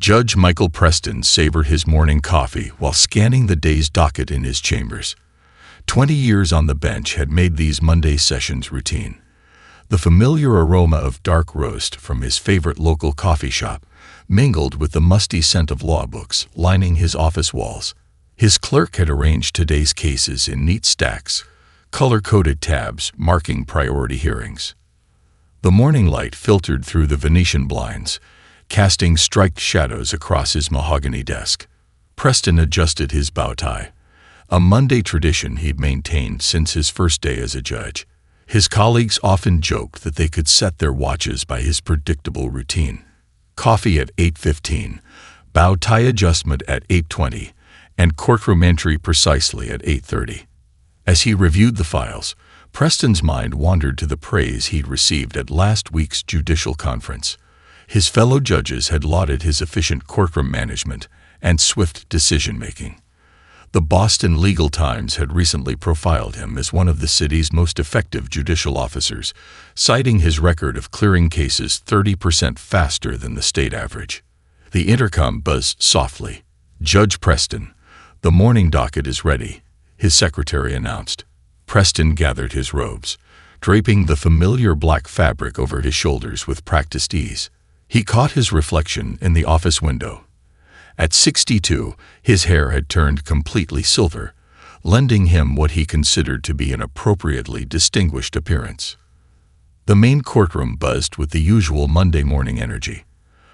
Judge Michael Preston savored his morning coffee while scanning the day's docket in his chambers. 20 years on the bench had made these Monday sessions routine. The familiar aroma of dark roast from his favorite local coffee shop mingled with the musty scent of law books lining his office walls. His clerk had arranged today's cases in neat stacks, color-coded tabs marking priority hearings. The morning light filtered through the Venetian blinds, casting striped shadows across his mahogany desk. Preston adjusted his bow tie, a Monday tradition he'd maintained since his first day as a judge. His colleagues often joked that they could set their watches by his predictable routine. Coffee at 8:15, bow tie adjustment at 8:20, and courtroom entry precisely at 8:30. As he reviewed the files, Preston's mind wandered to the praise he'd received at last week's judicial conference. His fellow judges had lauded his efficient courtroom management and swift decision-making. The Boston Legal Times had recently profiled him as one of the city's most effective judicial officers, citing his record of clearing cases 30% faster than the state average. The intercom buzzed softly. "Judge Preston, the morning docket is ready," his secretary announced. Preston gathered his robes, draping the familiar black fabric over his shoulders with practiced ease. He caught his reflection in the office window. At 62, his hair had turned completely silver, lending him what he considered to be an appropriately distinguished appearance. The main courtroom buzzed with the usual Monday morning energy.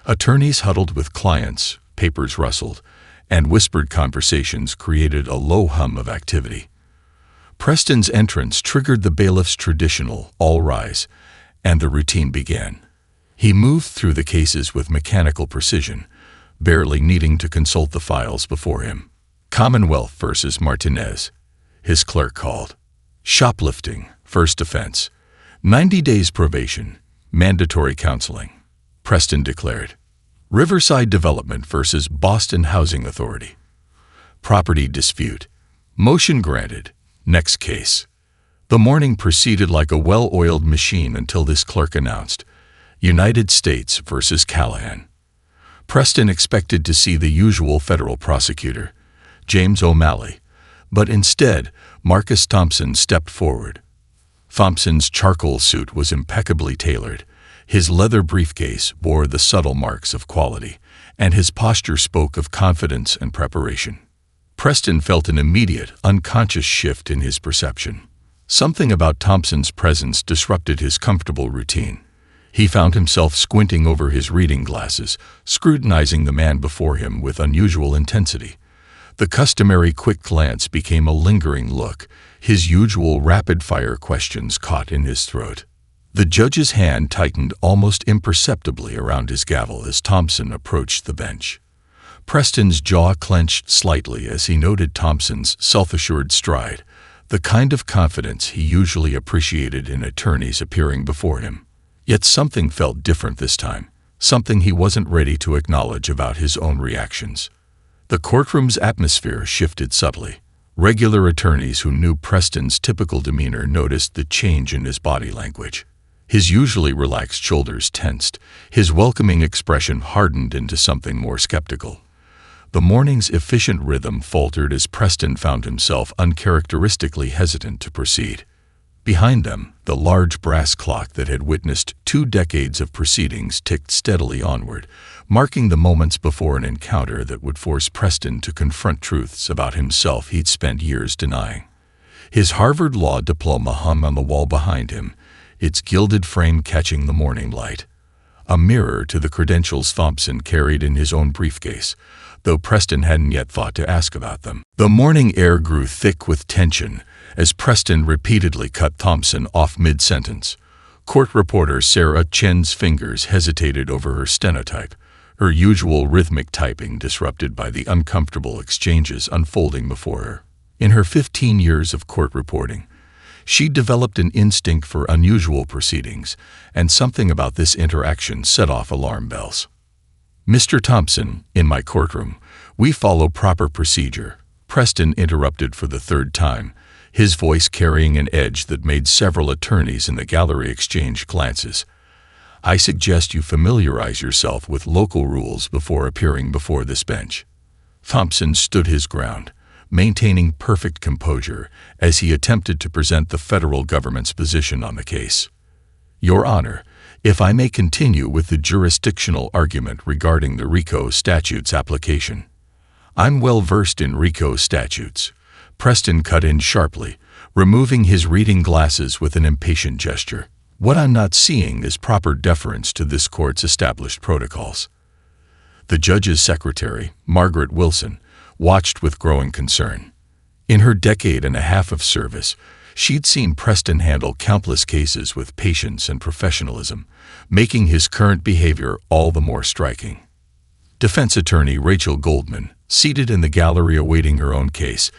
Attorneys huddled with clients, papers rustled, and whispered conversations created a low hum of activity. Preston's entrance triggered the bailiff's traditional "all rise," and the routine began. He moved through the cases with mechanical precision, barely needing to consult the files before him. Commonwealth versus Martinez, his clerk called. Shoplifting, first offense. 90 days probation, mandatory counseling, Preston declared. Riverside Development versus Boston Housing Authority. Property dispute. Motion granted. Next case. The morning proceeded like a well-oiled machine until this clerk announced, United States versus Callahan. Preston expected to see the usual federal prosecutor, James O'Malley, but instead, Marcus Thompson stepped forward. Thompson's charcoal suit was impeccably tailored, his leather briefcase bore the subtle marks of quality, and his posture spoke of confidence and preparation. Preston felt an immediate, unconscious shift in his perception. Something about Thompson's presence disrupted his comfortable routine. He found himself squinting over his reading glasses, scrutinizing the man before him with unusual intensity. The customary quick glance became a lingering look, his usual rapid-fire questions caught in his throat. The judge's hand tightened almost imperceptibly around his gavel as Thompson approached the bench. Preston's jaw clenched slightly as he noted Thompson's self-assured stride, the kind of confidence he usually appreciated in attorneys appearing before him. Yet something felt different this time, something he wasn't ready to acknowledge about his own reactions. The courtroom's atmosphere shifted subtly. Regular attorneys who knew Preston's typical demeanor noticed the change in his body language. His usually relaxed shoulders tensed, his welcoming expression hardened into something more skeptical. The morning's efficient rhythm faltered as Preston found himself uncharacteristically hesitant to proceed. Behind them, the large brass clock that had witnessed 2 decades of proceedings ticked steadily onward, marking the moments before an encounter that would force Preston to confront truths about himself he'd spent years denying. His Harvard Law diploma hung on the wall behind him, its gilded frame catching the morning light. A mirror to the credentials Thompson carried in his own briefcase, though Preston hadn't yet thought to ask about them. The morning air grew thick with tension as Preston repeatedly cut Thompson off mid-sentence. Court reporter Sarah Chen's fingers hesitated over her stenotype, her usual rhythmic typing disrupted by the uncomfortable exchanges unfolding before her. In her 15 years of court reporting, she developed an instinct for unusual proceedings, and something about this interaction set off alarm bells. "Mr. Thompson, in my courtroom, we follow proper procedure," Preston interrupted for the 3rd time, his voice carrying an edge that made several attorneys in the gallery exchange glances. I suggest you familiarize yourself with local rules before appearing before this bench." Thompson stood his ground, maintaining perfect composure as he attempted to present the federal government's position on the case. "Your Honor, if I may continue with the jurisdictional argument regarding the RICO statute's application." "I'm well versed in RICO statutes," Preston cut in sharply, removing his reading glasses with an impatient gesture. "What I'm not seeing is proper deference to this court's established protocols." The judge's secretary, Margaret Wilson, watched with growing concern. In her decade and a half of service, she'd seen Preston handle countless cases with patience and professionalism, making his current behavior all the more striking. Defense attorney Rachel Goldman, seated in the gallery awaiting her own case,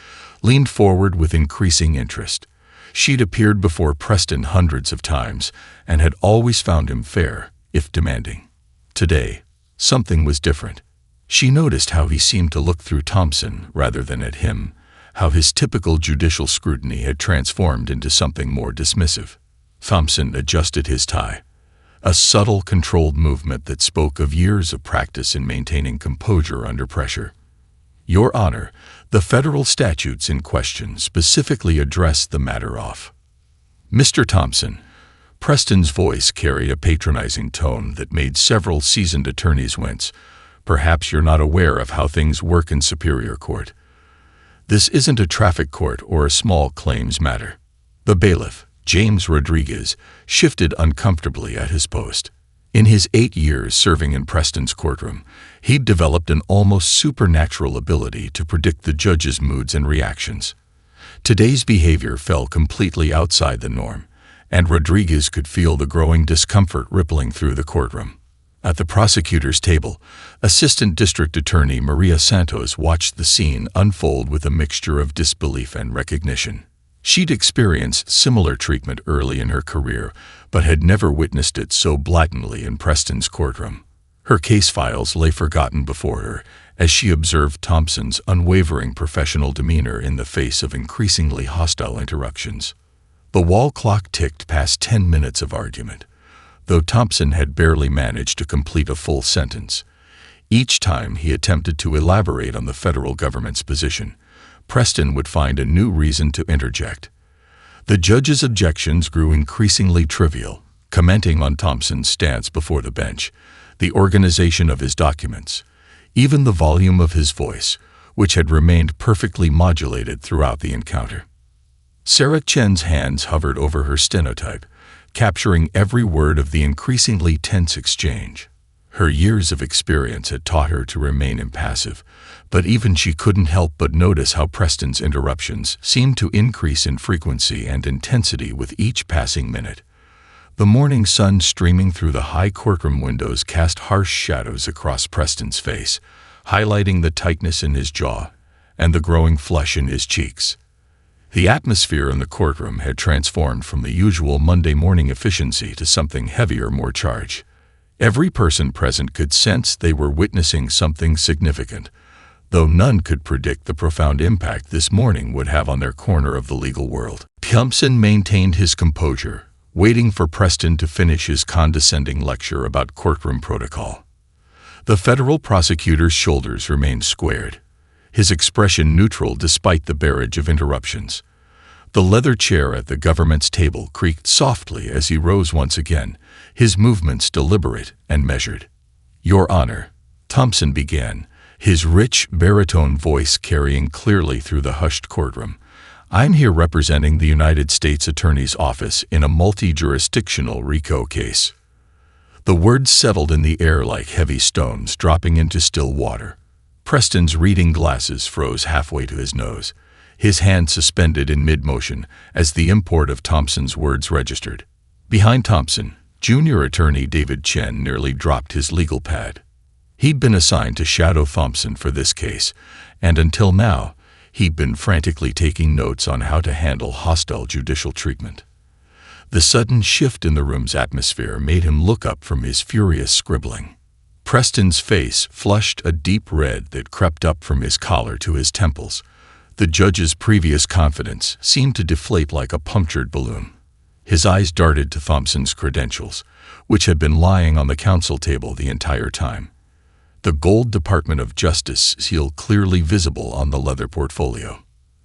leaned forward with increasing interest. She'd appeared before Preston hundreds of times and had always found him fair, if demanding. Today, something was different. She noticed how he seemed to look through Thompson rather than at him, how his typical judicial scrutiny had transformed into something more dismissive. Thompson adjusted his tie, a subtle, controlled movement that spoke of years of practice in maintaining composure under pressure. "Your Honor, the federal statutes in question specifically address the matter of." "Mr. Thompson," Preston's voice carried a patronizing tone that made several seasoned attorneys wince, "perhaps you're not aware of how things work in Superior Court. This isn't a traffic court or a small claims matter." The bailiff, James Rodriguez, shifted uncomfortably at his post. In his 8 years serving in Preston's courtroom, he'd developed an almost supernatural ability to predict the judge's moods and reactions. Today's behavior fell completely outside the norm, and Rodriguez could feel the growing discomfort rippling through the courtroom. At the prosecutor's table, Assistant District Attorney Maria Santos watched the scene unfold with a mixture of disbelief and recognition. She'd experienced similar treatment early in her career, but had never witnessed it so blatantly in Preston's courtroom. Her case files lay forgotten before her as she observed Thompson's unwavering professional demeanor in the face of increasingly hostile interruptions. The wall clock ticked past 10 minutes of argument, though Thompson had barely managed to complete a full sentence. Each time he attempted to elaborate on the federal government's position, Preston would find a new reason to interject. The judge's objections grew increasingly trivial, commenting on Thompson's stance before the bench, the organization of his documents, even the volume of his voice, which had remained perfectly modulated throughout the encounter. Sarah Chen's hands hovered over her stenotype, capturing every word of the increasingly tense exchange. Her years of experience had taught her to remain impassive, but even she couldn't help but notice how Preston's interruptions seemed to increase in frequency and intensity with each passing minute. The morning sun streaming through the high courtroom windows cast harsh shadows across Preston's face, highlighting the tightness in his jaw and the growing flush in his cheeks. The atmosphere in the courtroom had transformed from the usual Monday morning efficiency to something heavier, more charged. Every person present could sense they were witnessing something significant, though none could predict the profound impact this morning would have on their corner of the legal world. Thompson maintained his composure, waiting for Preston to finish his condescending lecture about courtroom protocol. The federal prosecutor's shoulders remained squared, his expression neutral despite the barrage of interruptions. The leather chair at the government's table creaked softly as he rose once again, his movements deliberate and measured. "Your Honor," Thompson began, his rich, baritone voice carrying clearly through the hushed courtroom, "I'm here representing the United States Attorney's Office in a multi-jurisdictional RICO case." The words settled in the air like heavy stones dropping into still water. Preston's reading glasses froze halfway to his nose, his hand suspended in mid-motion as the import of Thompson's words registered. Behind Thompson, junior attorney David Chen nearly dropped his legal pad. He'd been assigned to shadow Thompson for this case, and until now, he'd been frantically taking notes on how to handle hostile judicial treatment. The sudden shift in the room's atmosphere made him look up from his furious scribbling. Preston's face flushed a deep red that crept up from his collar to his temples. The judge's previous confidence seemed to deflate like a punctured balloon. His eyes darted to Thompson's credentials, which had been lying on the counsel table the entire time. The gold Department of Justice seal clearly visible on the leather portfolio.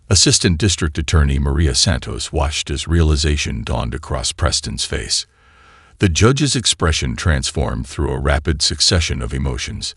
Assistant District Attorney Maria Santos watched as realization dawned across Preston's face. The judge's expression transformed through a rapid succession of emotions: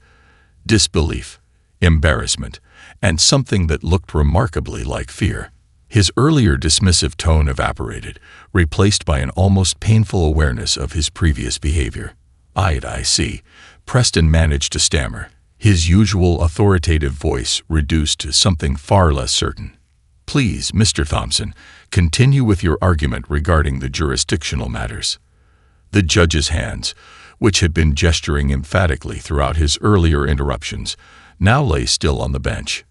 disbelief, embarrassment, and something that looked remarkably like fear. His earlier dismissive tone evaporated, replaced by an almost painful awareness of his previous behavior. I see," Preston managed to stammer, his usual authoritative voice reduced to something far less certain. "Please, Mr. Thompson, continue with your argument regarding the jurisdictional matters." The judge's hands, which had been gesturing emphatically throughout his earlier interruptions, now lay still on the bench.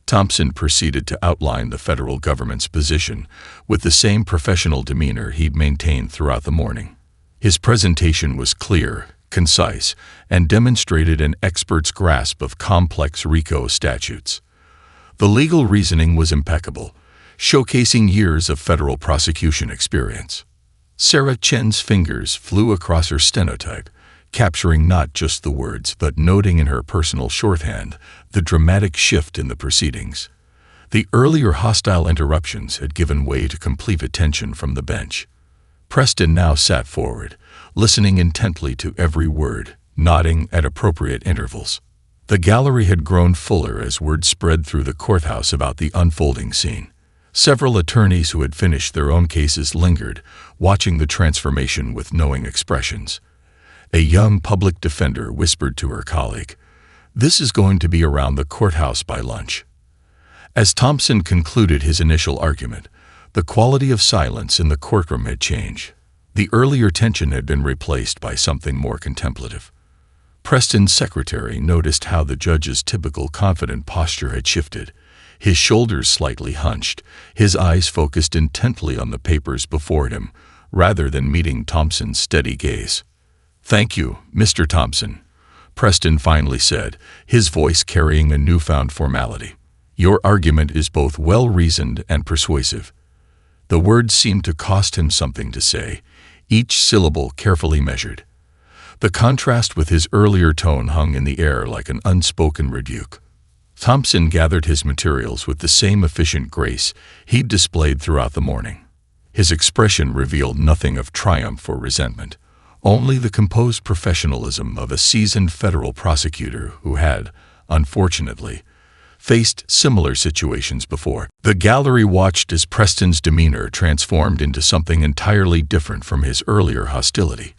Thompson proceeded to outline the federal government's position with the same professional demeanor he'd maintained throughout the morning. His presentation was clear, concise, and demonstrated an expert's grasp of complex RICO statutes. The legal reasoning was impeccable, showcasing years of federal prosecution experience. Sarah Chen's fingers flew across her stenotype, capturing not just the words but noting in her personal shorthand the dramatic shift in the proceedings. The earlier hostile interruptions had given way to complete attention from the bench. Preston now sat forward, listening intently to every word, nodding at appropriate intervals. The gallery had grown fuller as word spread through the courthouse about the unfolding scene. Several attorneys who had finished their own cases lingered, watching the transformation with knowing expressions. A young public defender whispered to her colleague, "This is going to be around the courthouse by lunch." As Thompson concluded his initial argument, the quality of silence in the courtroom had changed. The earlier tension had been replaced by something more contemplative. Preston's secretary noticed how the judge's typical confident posture had shifted. His shoulders slightly hunched, his eyes focused intently on the papers before him, rather than meeting Thompson's steady gaze. "Thank you, Mr. Thompson," Preston finally said, his voice carrying a newfound formality. "Your argument is both well-reasoned and persuasive." The words seemed to cost him something to say, each syllable carefully measured. The contrast with his earlier tone hung in the air like an unspoken rebuke. Thompson gathered his materials with the same efficient grace he'd displayed throughout the morning. His expression revealed nothing of triumph or resentment, only the composed professionalism of a seasoned federal prosecutor who had, unfortunately, faced similar situations before. The gallery watched as Preston's demeanor transformed into something entirely different from his earlier hostility.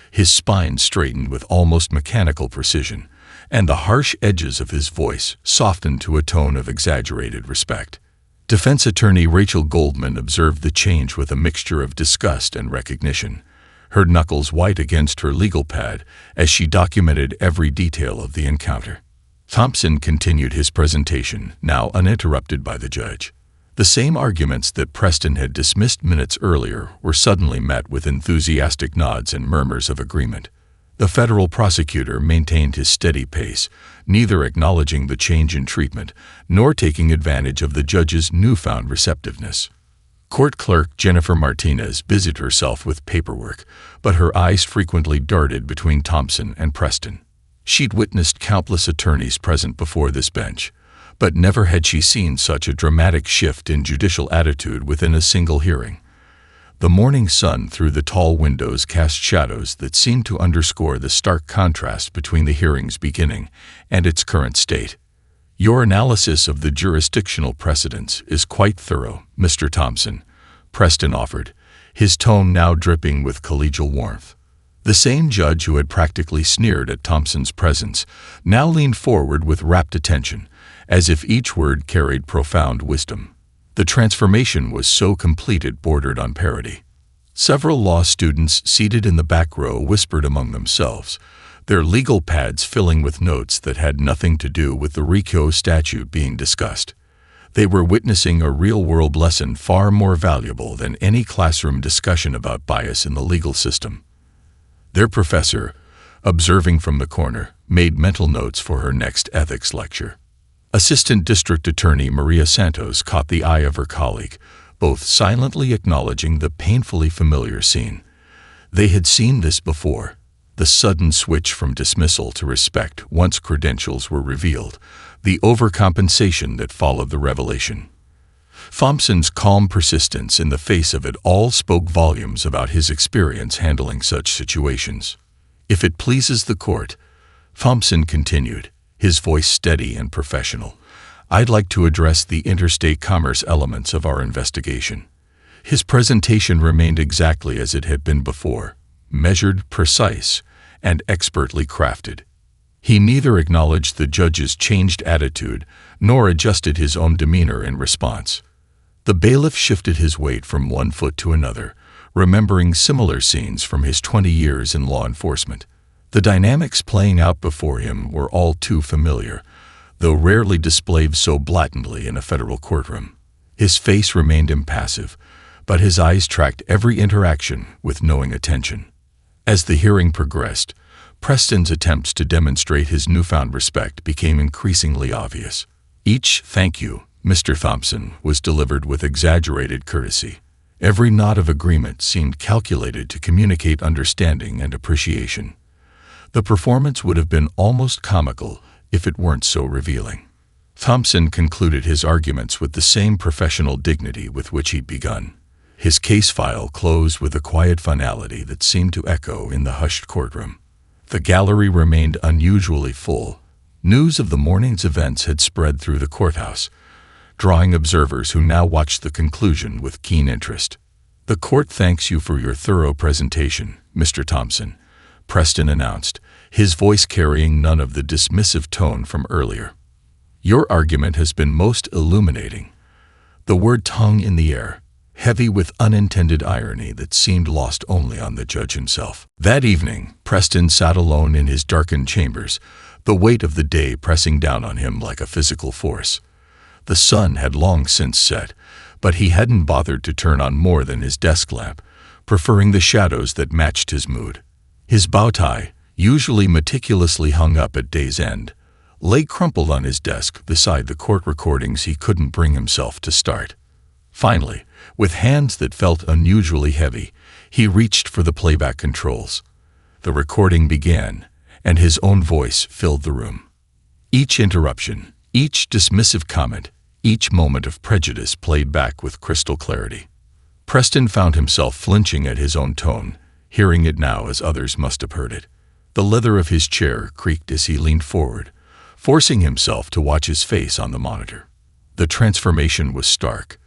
His spine straightened with almost mechanical precision, and the harsh edges of his voice softened to a tone of exaggerated respect. Defense attorney Rachel Goldman observed the change with a mixture of disgust and recognition, her knuckles white against her legal pad as she documented every detail of the encounter. Thompson continued his presentation, now uninterrupted by the judge. The same arguments that Preston had dismissed minutes earlier were suddenly met with enthusiastic nods and murmurs of agreement. The federal prosecutor maintained his steady pace, neither acknowledging the change in treatment nor taking advantage of the judge's newfound receptiveness. Court clerk Jennifer Martinez busied herself with paperwork, but her eyes frequently darted between Thompson and Preston. She'd witnessed countless attorneys present before this bench, but never had she seen such a dramatic shift in judicial attitude within a single hearing. The morning sun through the tall windows cast shadows that seemed to underscore the stark contrast between the hearing's beginning and its current state. "Your analysis of the jurisdictional precedents is quite thorough, Mr. Thompson," Preston offered, his tone now dripping with collegial warmth. The same judge who had practically sneered at Thompson's presence now leaned forward with rapt attention, as if each word carried profound wisdom. The transformation was so complete it bordered on parody. Several law students seated in the back row whispered among themselves, their legal pads filling with notes that had nothing to do with the RICO statute being discussed. They were witnessing a real-world lesson far more valuable than any classroom discussion about bias in the legal system. Their professor, observing from the corner, made mental notes for her next ethics lecture. Assistant District Attorney Maria Santos caught the eye of her colleague, both silently acknowledging the painfully familiar scene. They had seen this before, the sudden switch from dismissal to respect once credentials were revealed, the overcompensation that followed the revelation. Thompson's calm persistence in the face of it all spoke volumes about his experience handling such situations. "If it pleases the court," Thompson continued, his voice steady and professional, "I'd like to address the interstate commerce elements of our investigation." His presentation remained exactly as it had been before, measured, precise, and expertly crafted. He neither acknowledged the judge's changed attitude nor adjusted his own demeanor in response. The bailiff shifted his weight from one foot to another, remembering similar scenes from his 20 years in law enforcement. The dynamics playing out before him were all too familiar, though rarely displayed so blatantly in a federal courtroom. His face remained impassive, but his eyes tracked every interaction with knowing attention. As the hearing progressed, Preston's attempts to demonstrate his newfound respect became increasingly obvious. Each "thank you, Mr. Thompson" was delivered with exaggerated courtesy. Every nod of agreement seemed calculated to communicate understanding and appreciation. The performance would have been almost comical if it weren't so revealing. Thompson concluded his arguments with the same professional dignity with which he'd begun. His case file closed with a quiet finality that seemed to echo in the hushed courtroom. The gallery remained unusually full. News of the morning's events had spread through the courthouse, drawing observers who now watched the conclusion with keen interest. "The court thanks you for your thorough presentation, Mr. Thompson," Preston announced, his voice carrying none of the dismissive tone from earlier. "Your argument has been most illuminating." The word hung in the air, heavy with unintended irony that seemed lost only on the judge himself. That evening, Preston sat alone in his darkened chambers, the weight of the day pressing down on him like a physical force. The sun had long since set, but he hadn't bothered to turn on more than his desk lamp, preferring the shadows that matched his mood. His bow tie, usually meticulously hung up at day's end, lay crumpled on his desk beside the court recordings he couldn't bring himself to start. Finally, with hands that felt unusually heavy, he reached for the playback controls. The recording began, and his own voice filled the room. Each interruption, each dismissive comment, each moment of prejudice played back with crystal clarity. Preston found himself flinching at his own tone, hearing it now as others must have heard it. The leather of his chair creaked as he leaned forward, forcing himself to watch his face on the monitor. The transformation was stark.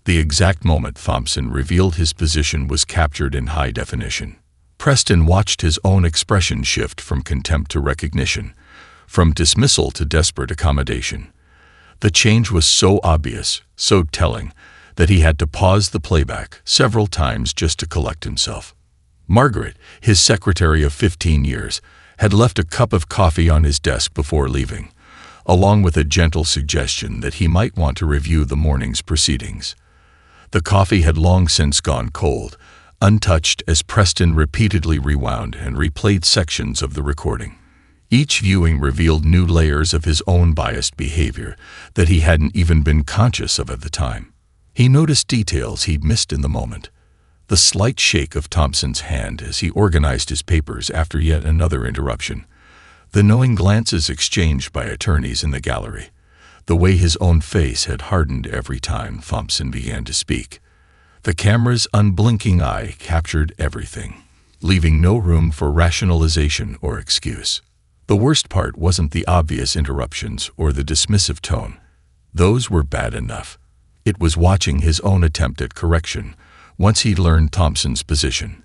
The exact moment Thompson revealed his position was captured in high definition. Preston watched his own expression shift from contempt to recognition, from dismissal to desperate accommodation. The change was so obvious, so telling, that he had to pause the playback several times just to collect himself. Margaret, his secretary of 15 years, had left a cup of coffee on his desk before leaving, along with a gentle suggestion that he might want to review the morning's proceedings. The coffee had long since gone cold, untouched as Preston repeatedly rewound and replayed sections of the recording. Each viewing revealed new layers of his own biased behavior that he hadn't even been conscious of at the time. He noticed details he'd missed in the moment. The slight shake of Thompson's hand as he organized his papers after yet another interruption. The knowing glances exchanged by attorneys in the gallery. The way his own face had hardened every time Thompson began to speak. The camera's unblinking eye captured everything, leaving no room for rationalization or excuse. The worst part wasn't the obvious interruptions or the dismissive tone. Those were bad enough. It was watching his own attempt at correction once he'd learned Thompson's position.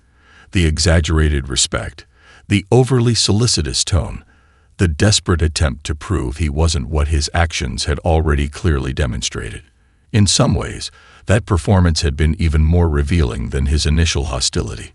The exaggerated respect, the overly solicitous tone, the desperate attempt to prove he wasn't what his actions had already clearly demonstrated. In some ways, that performance had been even more revealing than his initial hostility.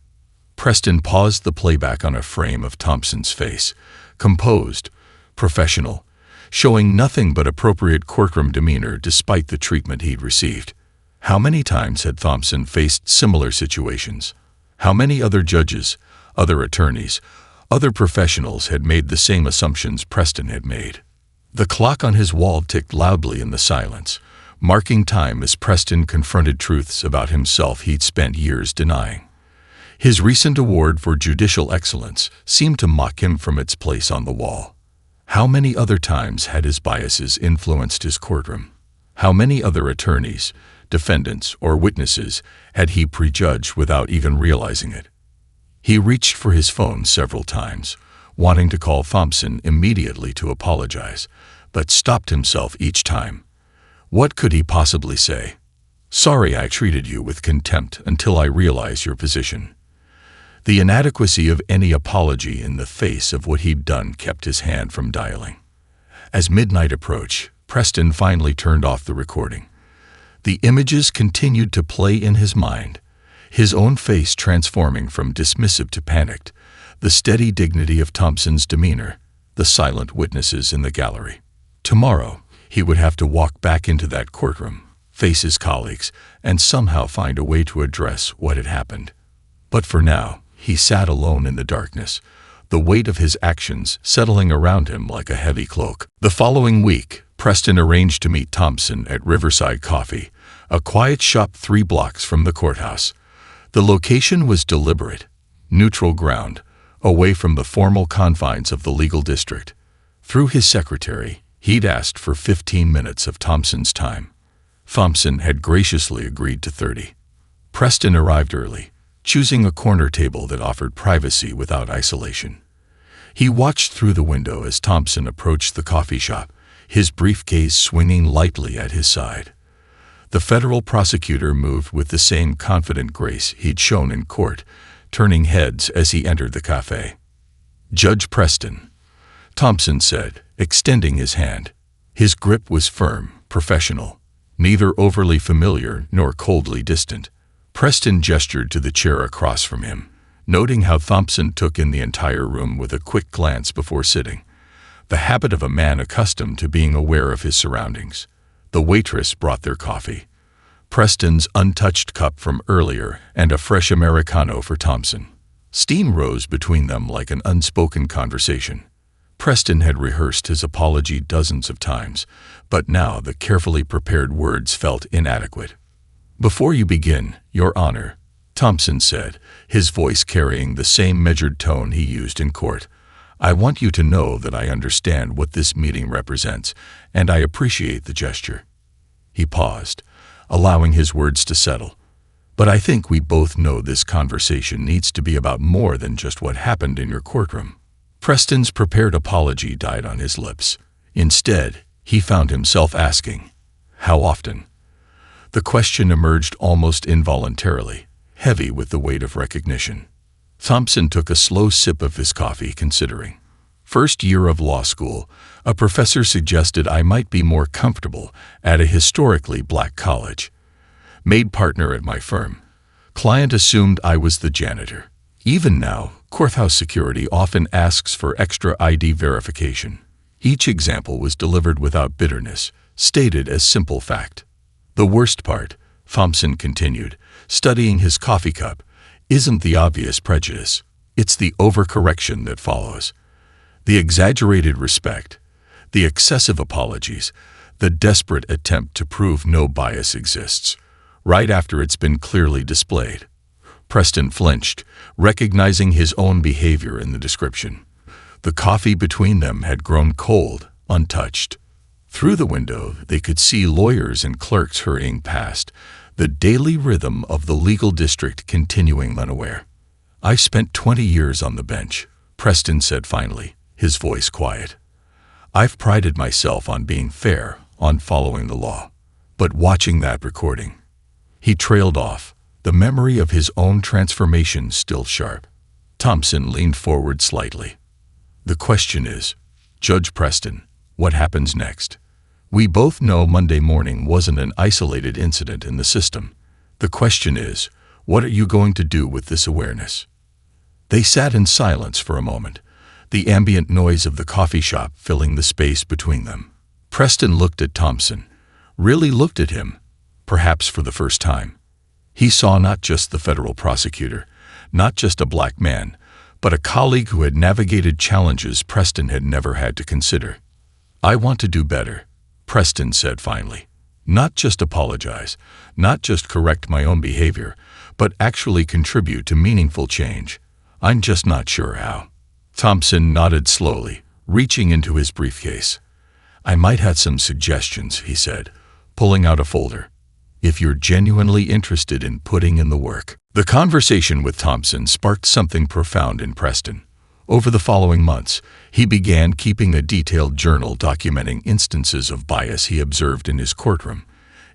Preston paused the playback on a frame of Thompson's face, composed, professional, showing nothing but appropriate courtroom demeanor despite the treatment he'd received. How many times had Thompson faced similar situations? How many other judges, other attorneys, other professionals had made the same assumptions Preston had made? The clock on his wall ticked loudly in the silence, marking time as Preston confronted truths about himself he'd spent years denying. His recent award for judicial excellence seemed to mock him from its place on the wall. How many other times had his biases influenced his courtroom? How many other attorneys, defendants, or witnesses had he prejudged without even realizing it? He reached for his phone several times, wanting to call Thompson immediately to apologize, but stopped himself each time. What could he possibly say? "Sorry I treated you with contempt until I realize your position." The inadequacy of any apology in the face of what he'd done kept his hand from dialing. As midnight approached, Preston finally turned off the recording. The images continued to play in his mind, his own face transforming from dismissive to panicked, the steady dignity of Thompson's demeanor, the silent witnesses in the gallery. Tomorrow, he would have to walk back into that courtroom, face his colleagues, and somehow find a way to address what had happened. But for now, he sat alone in the darkness, the weight of his actions settling around him like a heavy cloak. The following week, Preston arranged to meet Thompson at Riverside Coffee, a quiet shop 3 blocks from the courthouse. The location was deliberate, neutral ground, away from the formal confines of the legal district. Through his secretary, he'd asked for 15 minutes of Thompson's time. Thompson had graciously agreed to 30. Preston arrived early, choosing a corner table that offered privacy without isolation. He watched through the window as Thompson approached the coffee shop, his briefcase swinging lightly at his side. The federal prosecutor moved with the same confident grace he'd shown in court, turning heads as he entered the cafe. "Judge Preston," Thompson said, extending his hand. His grip was firm, professional, neither overly familiar nor coldly distant. Preston gestured to the chair across from him, noting how Thompson took in the entire room with a quick glance before sitting, the habit of a man accustomed to being aware of his surroundings. The waitress brought their coffee, Preston's untouched cup from earlier and a fresh Americano for Thompson. Steam rose between them like an unspoken conversation. Preston had rehearsed his apology dozens of times, but now the carefully prepared words felt inadequate. "Before you begin, Your Honor," Thompson said, his voice carrying the same measured tone he used in court, "I want you to know that I understand what this meeting represents, and I appreciate the gesture." He paused, allowing his words to settle. "But I think we both know this conversation needs to be about more than just what happened in your courtroom." Preston's prepared apology died on his lips. Instead, he found himself asking, "How often?" The question emerged almost involuntarily, heavy with the weight of recognition. Thompson took a slow sip of his coffee, considering. "First year of law school, a professor suggested I might be more comfortable at a historically black college. Made partner at my firm. Client assumed I was the janitor. Even now, courthouse security often asks for extra ID verification." Each example was delivered without bitterness, stated as simple fact. "The worst part," Thompson continued, studying his coffee cup, "isn't the obvious prejudice. It's the overcorrection that follows. The exaggerated respect, the excessive apologies, the desperate attempt to prove no bias exists, right after it's been clearly displayed." Preston flinched, recognizing his own behavior in the description. The coffee between them had grown cold, untouched. Through the window, they could see lawyers and clerks hurrying past, the daily rhythm of the legal district continuing unaware. "I spent 20 years on the bench," Preston said finally, his voice quiet. "I've prided myself on being fair, on following the law. But watching that recording..." He trailed off, the memory of his own transformation still sharp. Thompson leaned forward slightly. "The question is, Judge Preston, what happens next? We both know Monday morning wasn't an isolated incident in the system. The question is, what are you going to do with this awareness?" They sat in silence for a moment, the ambient noise of the coffee shop filling the space between them. Preston looked at Thompson, really looked at him, perhaps for the first time. He saw not just the federal prosecutor, not just a black man, but a colleague who had navigated challenges Preston had never had to consider. "I want to do better," Preston said finally. Not just apologize, not just correct my own behavior, but actually contribute to meaningful change. I'm just not sure how. Thompson nodded slowly, reaching into his briefcase. I might have some suggestions, he said, pulling out a folder. If you're genuinely interested in putting in the work. The conversation with Thompson sparked something profound in Preston. Over the following months, he began keeping a detailed journal documenting instances of bias he observed in his courtroom,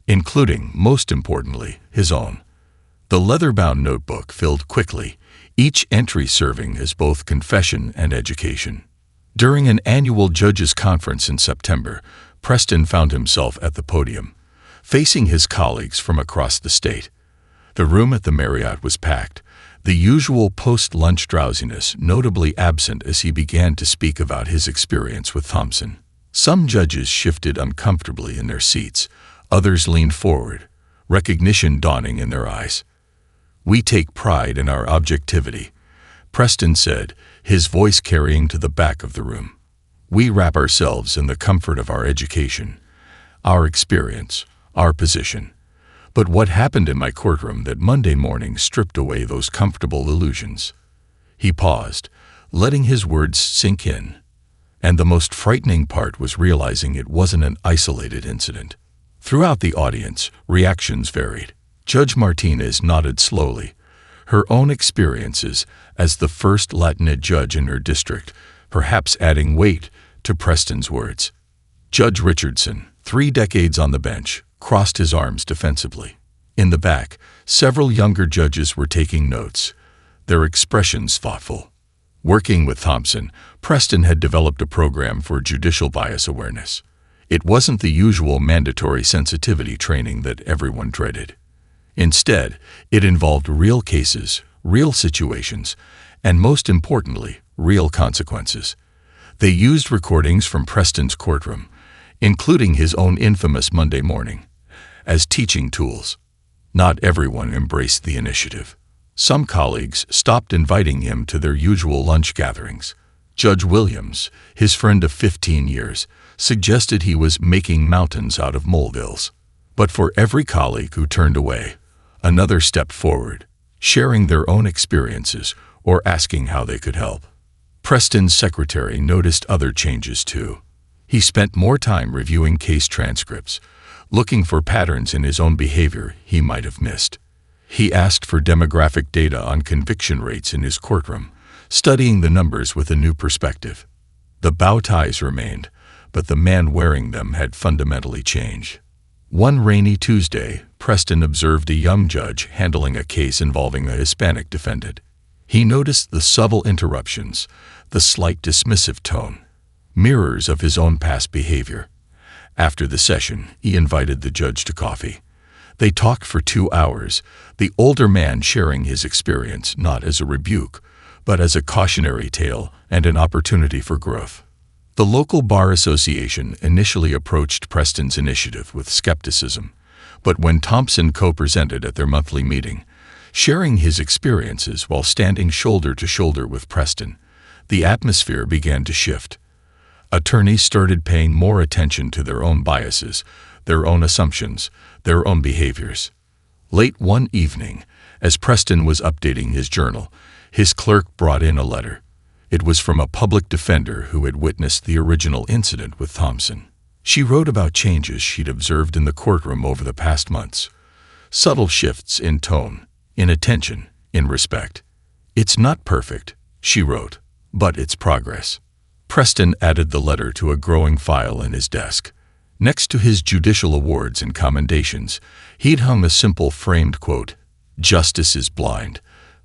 including, most importantly, his own. The leather-bound notebook filled quickly, each entry serving as both confession and education. During an annual judges' conference in September, Preston found himself at the podium, facing his colleagues from across the state. The room at the Marriott was packed, the usual post-lunch drowsiness notably absent as he began to speak about his experience with Thompson. Some judges shifted uncomfortably in their seats, others leaned forward, recognition dawning in their eyes. We take pride in our objectivity, Preston said, his voice carrying to the back of the room. We wrap ourselves in the comfort of our education, our experience, our position. But what happened in my courtroom that Monday morning stripped away those comfortable illusions? He paused, letting his words sink in. And the most frightening part was realizing it wasn't an isolated incident. Throughout the audience, reactions varied. Judge Martinez nodded slowly, her own experiences as the first Latina judge in her district, perhaps adding weight to Preston's words. Judge Richardson, 3 decades on the bench, crossed his arms defensively. In the back, several younger judges were taking notes, their expressions thoughtful. Working with Thompson, Preston had developed a program for judicial bias awareness. It wasn't the usual mandatory sensitivity training that everyone dreaded. Instead, it involved real cases, real situations, and most importantly, real consequences. They used recordings from Preston's courtroom, including his own infamous Monday morning, as teaching tools. Not everyone embraced the initiative. Some colleagues stopped inviting him to their usual lunch gatherings. Judge Williams, his friend of 15 years, suggested he was making mountains out of molehills. But for every colleague who turned away, another stepped forward, sharing their own experiences or asking how they could help. Preston's secretary noticed other changes too. He spent more time reviewing case transcripts, looking for patterns in his own behavior he might have missed. He asked for demographic data on conviction rates in his courtroom, studying the numbers with a new perspective. The bow ties remained, but the man wearing them had fundamentally changed. One rainy Tuesday, Preston observed a young judge handling a case involving a Hispanic defendant. He noticed the subtle interruptions, the slight dismissive tone, mirrors of his own past behavior. After the session, he invited the judge to coffee. They talked for 2 hours, the older man sharing his experience not as a rebuke, but as a cautionary tale and an opportunity for growth. The local bar association initially approached Preston's initiative with skepticism, but when Thompson co-presented at their monthly meeting, sharing his experiences while standing shoulder to shoulder with Preston, the atmosphere began to shift. Attorneys started paying more attention to their own biases, their own assumptions, their own behaviors. Late one evening, as Preston was updating his journal, his clerk brought in a letter. It was from a public defender who had witnessed the original incident with Thompson. She wrote about changes she'd observed in the courtroom over the past months. Subtle shifts in tone, in attention, in respect. It's not perfect, she wrote, but it's progress. Preston added the letter to a growing file in his desk. Next to his judicial awards and commendations, he'd hung a simple framed quote, "Justice is blind,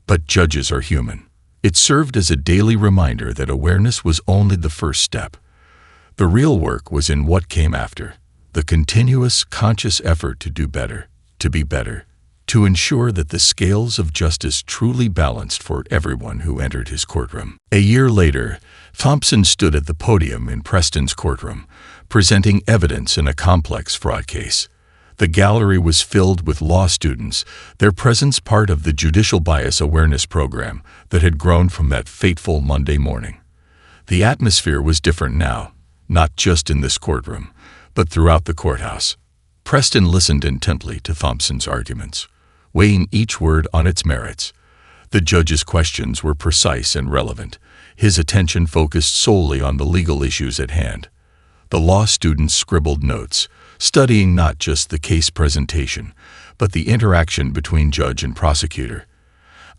but judges are human." It served as a daily reminder that awareness was only the first step. The real work was in what came after, the continuous, conscious effort to do better, to be better, to ensure that the scales of justice truly balanced for everyone who entered his courtroom. A year later, Thompson stood at the podium in Preston's courtroom, presenting evidence in a complex fraud case. The gallery was filled with law students, their presence part of the Judicial Bias Awareness Program that had grown from that fateful Monday morning. The atmosphere was different now, not just in this courtroom, but throughout the courthouse. Preston listened intently to Thompson's arguments, weighing each word on its merits. The judge's questions were precise and relevant, his attention focused solely on the legal issues at hand. The law students scribbled notes, studying not just the case presentation, but the interaction between judge and prosecutor,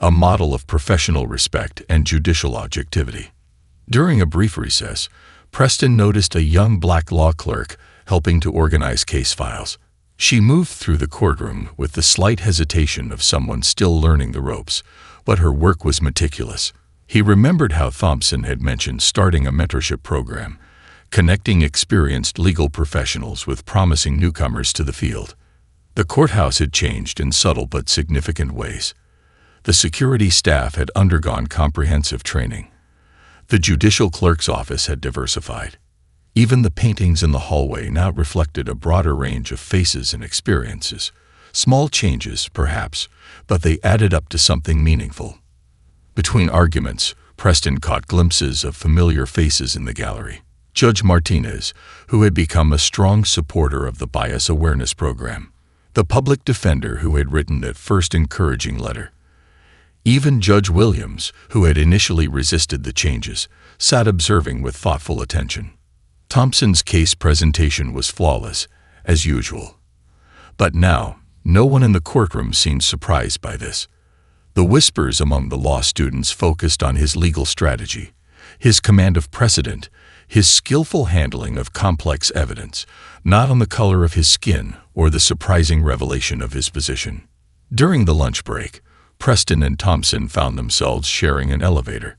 a model of professional respect and judicial objectivity. During a brief recess, Preston noticed a young black law clerk helping to organize case files. She moved through the courtroom with the slight hesitation of someone still learning the ropes, but her work was meticulous. He remembered how Thompson had mentioned starting a mentorship program, connecting experienced legal professionals with promising newcomers to the field. The courthouse had changed in subtle but significant ways. The security staff had undergone comprehensive training. The judicial clerk's office had diversified. Even the paintings in the hallway now reflected a broader range of faces and experiences. Small changes, perhaps, but they added up to something meaningful. Between arguments, Preston caught glimpses of familiar faces in the gallery. Judge Martinez, who had become a strong supporter of the bias awareness program. The public defender who had written that first encouraging letter. Even Judge Williams, who had initially resisted the changes, sat observing with thoughtful attention. Thompson's case presentation was flawless, as usual. But now, no one in the courtroom seemed surprised by this. The whispers among the law students focused on his legal strategy, his command of precedent, his skillful handling of complex evidence, not on the color of his skin or the surprising revelation of his position. During the lunch break, Preston and Thompson found themselves sharing an elevator.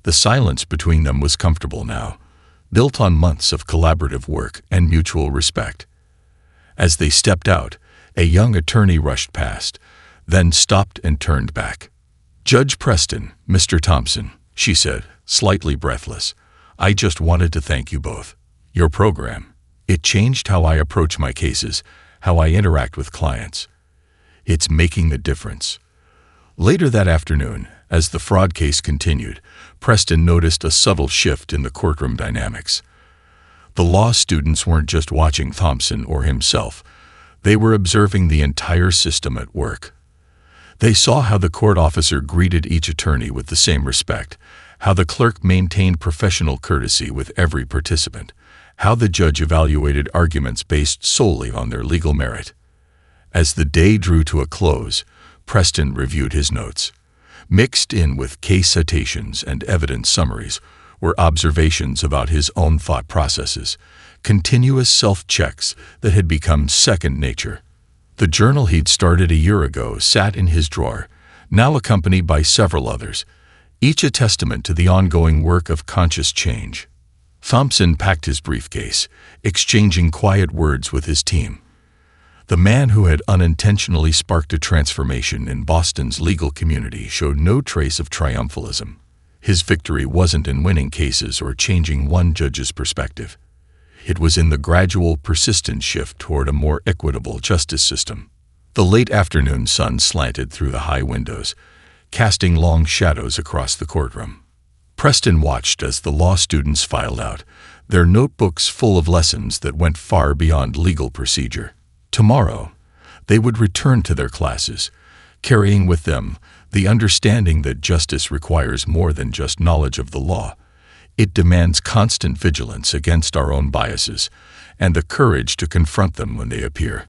The silence between them was comfortable now, built on months of collaborative work and mutual respect. As they stepped out, a young attorney rushed past, then stopped and turned back. "Judge Preston, Mr. Thompson," she said, slightly breathless, "I just wanted to thank you both. Your program, it changed how I approach my cases, how I interact with clients. It's making a difference." Later that afternoon, as the fraud case continued, Preston noticed a subtle shift in the courtroom dynamics. The law students weren't just watching Thompson or himself. They were observing the entire system at work. They saw how the court officer greeted each attorney with the same respect, how the clerk maintained professional courtesy with every participant, how the judge evaluated arguments based solely on their legal merit. As the day drew to a close, Preston reviewed his notes. Mixed in with case citations and evidence summaries were observations about his own thought processes, continuous self-checks that had become second nature. The journal he'd started a year ago sat in his drawer, now accompanied by several others, each a testament to the ongoing work of conscious change. Thompson packed his briefcase, exchanging quiet words with his team. The man who had unintentionally sparked a transformation in Boston's legal community showed no trace of triumphalism. His victory wasn't in winning cases or changing one judge's perspective. It was in the gradual, persistent shift toward a more equitable justice system. The late afternoon sun slanted through the high windows, casting long shadows across the courtroom. Preston watched as the law students filed out, their notebooks full of lessons that went far beyond legal procedure. Tomorrow, they would return to their classes, carrying with them the understanding that justice requires more than just knowledge of the law. It demands constant vigilance against our own biases and the courage to confront them when they appear.